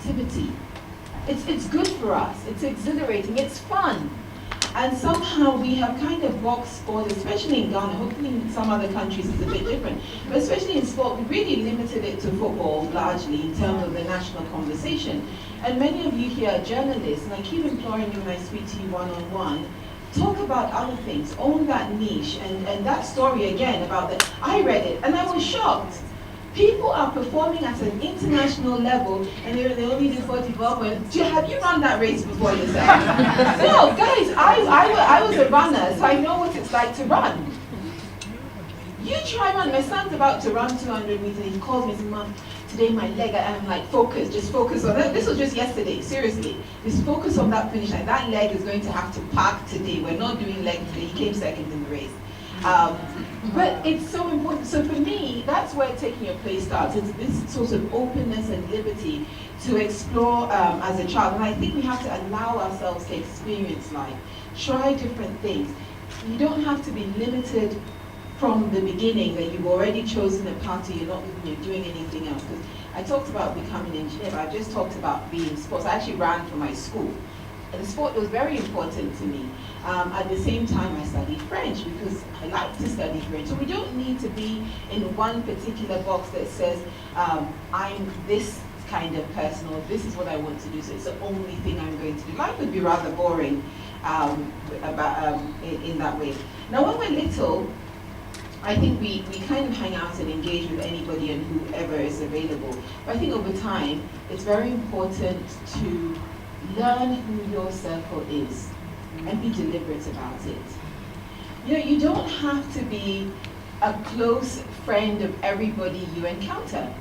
activity. It's good for us, it's exhilarating, it's fun. And somehow we have kind of boxed sport, especially in Ghana, hopefully in some other countries it's a bit different, but especially in sport, we really limited it to football largely in terms of the national conversation. And many of you here are journalists, and I keep imploring you when I speak to you one-on-one, talk about other things, own that niche, and that story again about the, I read it and I was shocked. People are performing at an international level and they only do 44 points. Have you run that race before yourself? No, guys, I was a runner, so I know what it's like to run. You try run, my son's about to run 200 meters and he calls me and says, Mom, today my leg, and I'm like, focus, just focus on that. This was just yesterday, seriously. Just focus on that finish line. That leg is going to have to park today. We're not doing leg today. He came second in the race. But it's so important. So for me, that's where taking your place starts. It's this sort of openness and liberty to explore as a child. And I think we have to allow ourselves to experience life, try different things. You don't have to be limited from the beginning that you've already chosen a path, you're not doing anything else. Because I talked about becoming an engineer, but I just talked about being in sports. I actually ran for my school. And the sport was very important to me. At the same time, I studied French because I like to study French. So we don't need to be in one particular box that says, I'm this kind of person, or this is what I want to do, so it's the only thing I'm going to do. Life would be rather boring in that way. Now, when we're little, I think we kind of hang out and engage with anybody and whoever is available. But I think over time, it's very important to learn who your circle is and be deliberate about it. You know, you don't have to be a close friend of everybody you encounter.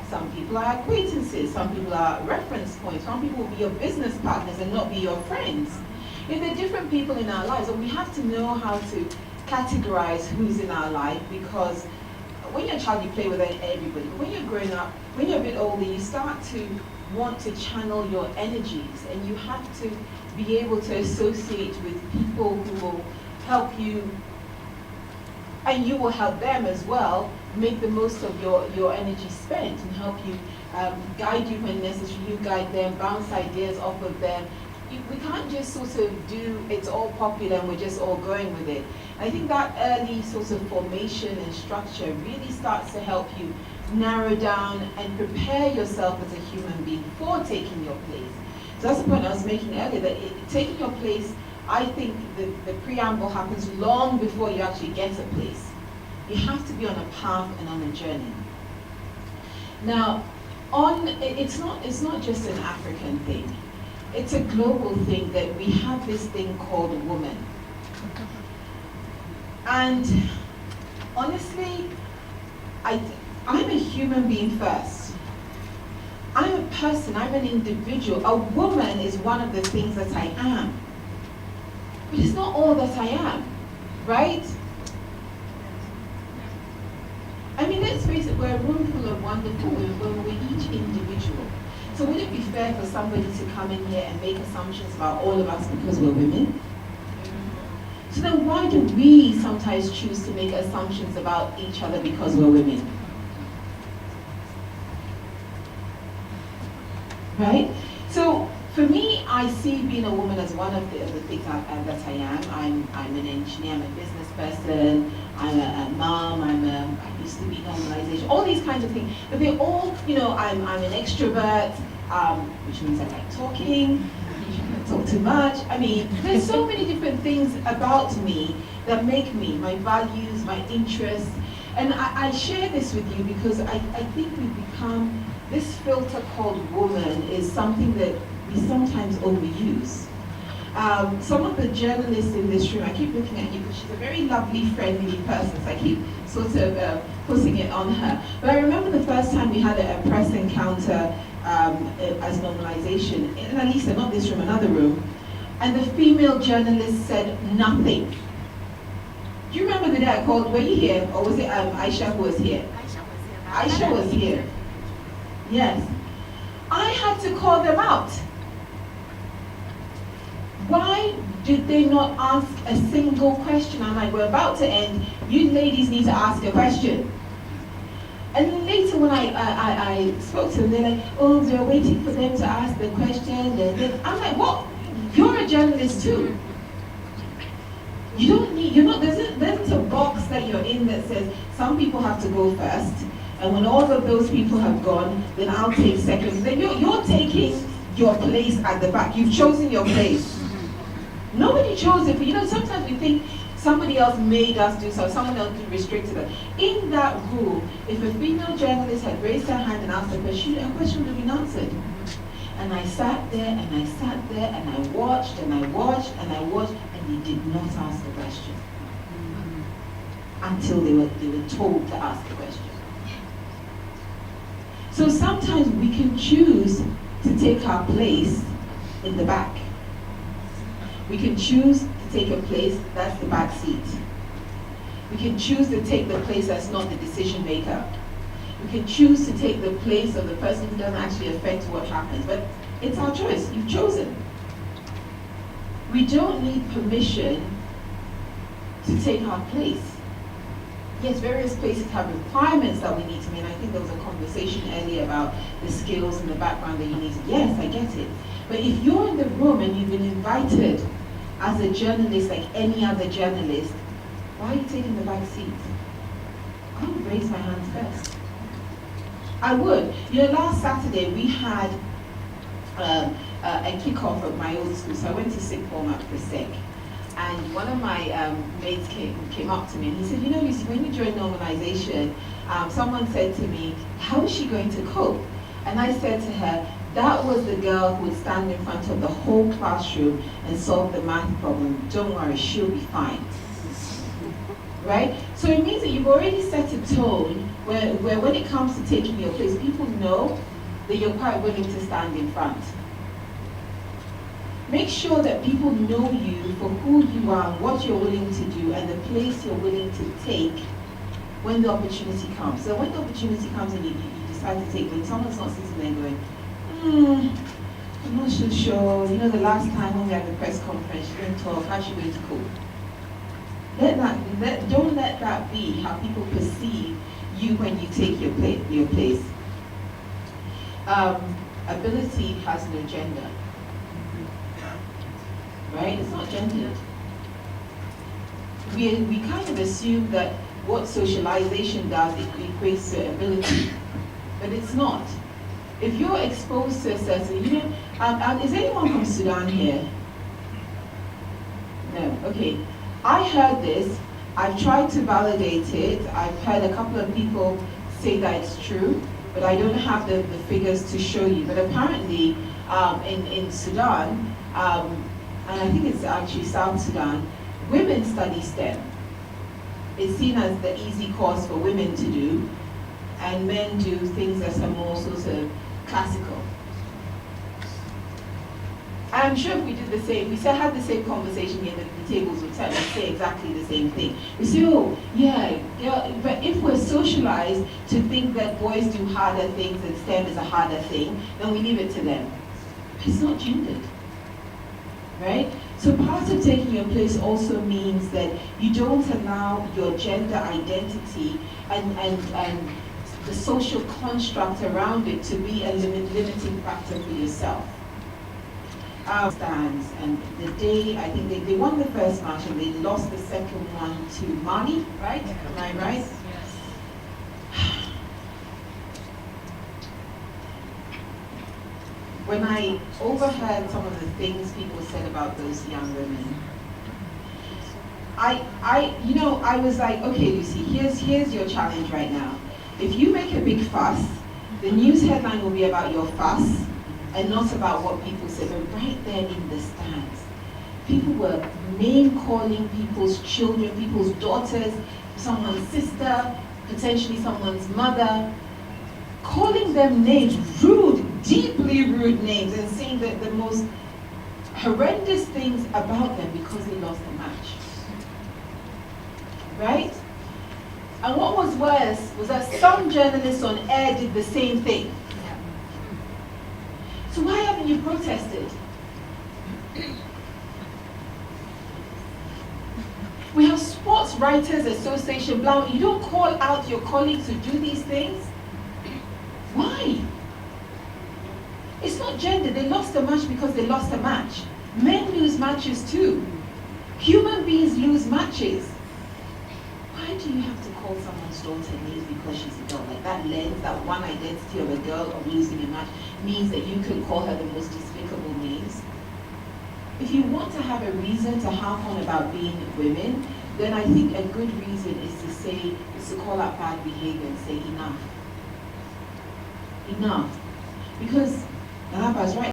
Some people are acquaintances, some people are reference points, some people will be your business partners and not be your friends. You know, there are different people in our lives, and we have to know how to categorize who's in our life, because when you're a child you play with everybody, but when you're growing up, when you're a bit older, you start to want to channel your energies, and you have to be able to associate with people who will help you, and you will help them as well, make the most of your energy spent and help you, guide you when necessary, you guide them, bounce ideas off of them. We can't just sort of do, it's all popular and we're just all going with it. I think that early sort of formation and structure really starts to help you narrow down and prepare yourself as a human being for taking your place. So that's the point I was making earlier, that taking your place, I think the preamble happens long before you actually get a place. You have to be on a path and on a journey. Now, it's not just an African thing. It's a global thing that we have this thing called woman. And honestly, I'm a human being first. I'm a person, I'm an individual. A woman is one of the things that I am. But it's not all that I am, right? I mean, let's face it, we're a room full of wonderful women, but we're each individual. So would it be fair for somebody to come in here and make assumptions about all of us because we're women? So then why do we sometimes choose to make assumptions about each other because we're women? Right? So for me, I see being a woman as one of the things that I am. I'm an engineer, I'm a business person, I'm a mom, I used to be normalization, all these kinds of things. But they're all, I'm an extrovert, which means I like talking, I talk too much. I mean, there's so many different things about me that make me, my values, my interests. And I share this with you because I think we've become, this filter called woman is something that we sometimes overuse. Some of the journalists in this room, I keep looking at you because she's a very lovely, friendly person, so I keep sort of putting it on her. But I remember the first time we had a press encounter as normalization, in Alisa, not this room, another room, and the female journalist said nothing. Do you remember the day I called, were you here, or was it Aisha who was here? Aisha was here. Yes. I had to call them out. Why did they not ask a single question? I'm like, we're about to end. You ladies need to ask a question. And then later when I spoke to them, they're like, oh, they're waiting for them to ask the question. And then I'm like, what? You're a journalist too. You don't need, you're not, there's a box that you're in that says some people have to go first, and when all of those people have gone, then I'll take second. Then you're taking your place at the back. You've chosen your place. Nobody chose it, but you know, sometimes we think somebody else made us do so, someone else restricted us. In that rule, if a female journalist had raised her hand and asked a question would have been answered. And I sat there and I sat there and I watched and I watched and I watched, and they did not ask the question until they were told to ask the question. So sometimes we can choose to take our place in the back. We can choose to take a place that's the back seat. We can choose to take the place that's not the decision maker. We can choose to take the place of the person who doesn't actually affect what happens, but it's our choice. You've chosen. We don't need permission to take our place. Yes, various places have requirements that we need to meet. I think there was a conversation earlier about the skills and the background that you need to. Yes, I get it. But if you're in the room and you've been invited as a journalist like any other journalist, why are you taking the back seat? I would raise my hand first. I would. You know, last Saturday we had a kickoff at my old school, so I went to sixth form at Quist. And one of my mates came up to me and he said, you know, Lucy, when you join normalization, someone said to me, how is she going to cope? And I said to her, that was the girl who would stand in front of the whole classroom and solve the math problem. Don't worry, she'll be fine. Right? So it means that you've already set a tone where when it comes to taking your place, people know that you're quite willing to stand in front. Make sure that people know you for who you are, what you're willing to do, and the place you're willing to take when the opportunity comes. So when the opportunity comes and you decide to take it, someone's not sitting there going, I'm not so sure. You know, the last time when we had the press conference, she didn't talk, how's she going to cope? Don't let that be how people perceive you when you take your place. Ability has no gender. Right? It's not gendered. We kind of assume that what socialization does, it equates to ability, but it's not. If you're exposed to a certain, you know, is anyone from Sudan here? No, okay. I heard this, I've tried to validate it, I've heard a couple of people say that it's true, but I don't have the figures to show you. But apparently, in Sudan, and I think it's actually South Sudan, women study STEM. It's seen as the easy course for women to do, and men do things that are more sort of classical. I'm sure if we did the same, we had the same conversation here, the tables would say exactly the same thing. We say, oh, yeah, but if we're socialized to think that boys do harder things and STEM is a harder thing, then we leave it to them. It's not gendered. Right? So part of taking your place also means that you don't allow your gender identity and the social construct around it to be a limiting factor for yourself. Stands, and the day, I think they won the first match and they lost the second one to Mali, right? Am I right? Yes. When I overheard some of the things people said about those young women, I was like, okay, Lucy, here's your challenge right now. If you make a big fuss, the news headline will be about your fuss and not about what people say. But right there in the stands, people were name-calling people's children, people's daughters, someone's sister, potentially someone's mother, calling them names, rude, deeply rude names, and saying that the most horrendous things about them because they lost the match. Right? And what was worse was that some journalists on air did the same thing. So why haven't you protested? We have sports Sports Writers Association, blah, you don't call out your colleagues who do these things? Why? It's not gender. They lost a match because they lost a match. Men lose matches too. Human beings lose matches. Why do you have to call someone's daughter names because she's a girl? Like that lens, that one identity of a girl of losing a match means that you can call her the most despicable names. If you want to have a reason to harp on about being women, then I think a good reason is to call out bad behavior and say enough. Enough. Because Nanapa's right.